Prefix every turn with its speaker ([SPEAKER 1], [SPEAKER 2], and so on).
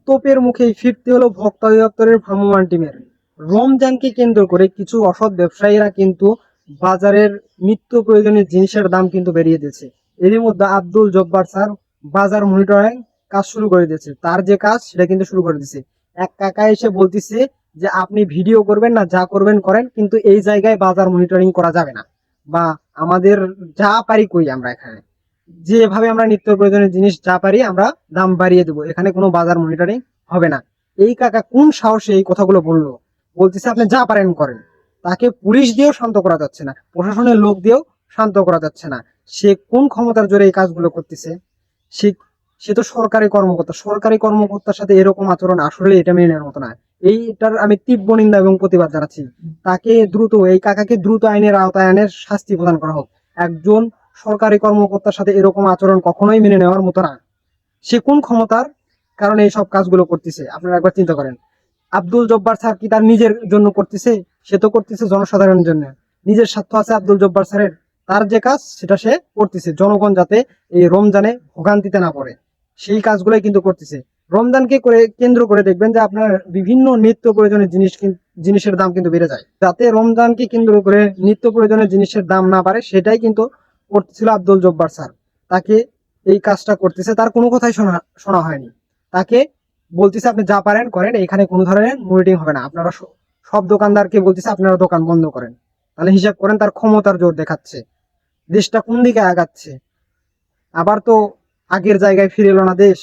[SPEAKER 1] তোপের মুখেই ফিরতে হলো ভোক্তা অধিদপ্তরের ভ্রাম্যমাণ টিমের। রমজানকে কেন্দ্র করে কিছু অসৎ ব্যবসায়ীরা কিন্তু বাজারের নিত্য প্রয়োজনীয় জিনিসের দাম কিন্তু বেরিয়ে দিয়েছে। এরই মধ্যে আব্দুল জব্বার স্যার বাজার মনিটরিং কাজ শুরু করে দিয়েছে। তার যে কাজ সেটা কিন্তু শুরু করে দিয়েছে। এক কাকা এসে বলতেছে যে আপনি ভিডিও করবেন না, যা করবেন করেন, কিন্তু এই জায়গায় বাজার মনিটরিং করা যাবে না, বা আমাদের যা পারি করি আমরা এখানে, যেভাবে আমরা নিত্য প্রয়োজনীয় জিনিস যা পারি আমরা দাম বাড়িয়ে দেবো, এখানে কোনো বাজার মনিটরিং হবে না। এই কাকা কোন সাহসে এই কথাগুলো বললো? বলতেছে আপনি যা পারেন করেন। তাকে পুলিশ দিয়েও শান্ত করা যাচ্ছে না, প্রশাসনের লোক দিয়েও শান্ত করা যাচ্ছে না। সে কোন ক্ষমতার জোরে এই কাজগুলো করতেছে? সে সে তো সরকারি কর্মকর্তা। সরকারি কর্মকর্তার সাথে এরকম আচরণ আসলে এটা মেনে নেওয়ার মতো না। এইটার আমি তীব্র নিন্দা এবং প্রতিবাদ জানাচ্ছি। তাকে দ্রুত, এই কাকাকে দ্রুত আইনের আওতায় আইনের শাস্তি প্রদান করা হোক। একজন সরকারি কর্মকর্তার সাথে এরকম আচরণ কখনোই মেনে নেওয়ার মতো না। সে কোন ক্ষমতার কারণে এই সব কাজগুলো করতেছে আপনারা একবার চিন্তা করেন। আব্দুল জব্বার স্যার কি তার নিজের জন্য করতেছে? সে তো করতেছে জনসাধারণের জন্য। নিজের স্বার্থ আছে আব্দুল জব্বার স্যারের, তার যে কাজ সেটা সে করতেছে, জনগণ যাতে এই রমজানে ভোগান্তিতে না পড়ে সেই কাজগুলোই কিন্তু করতেছে। রমজানকে করে কেন্দ্র করে দেখবেন যে আপনার বিভিন্ন নিত্য প্রয়োজনীয় জিনিসের দাম কিন্তু বেড়ে যায়। যাতে রমজানকে কেন্দ্র করে নিত্য প্রয়োজনীয় জিনিসের দাম না বাড়ে সেটাই কিন্তু করতেছিল আব্দুল জব্বার স্যার। তাকে এই কাজটা করতেছে, তার কোনো কথাই শোনা হয়নি। তাকে বলতেছে আপনি যা পারেন করেন, এখানে কোনো ধরনের মনিটরিং হবে না। আপনারা সব দোকানদারকে বলতেছে আপনারা দোকান বন্ধ করেন। তাহলে হিসাব করেন তার ক্ষমতার জোর দেখাচ্ছে। দেশটা কোন দিকে আগাচ্ছে? আবার তো আগের জায়গায় ফিরে এলো না দেশ।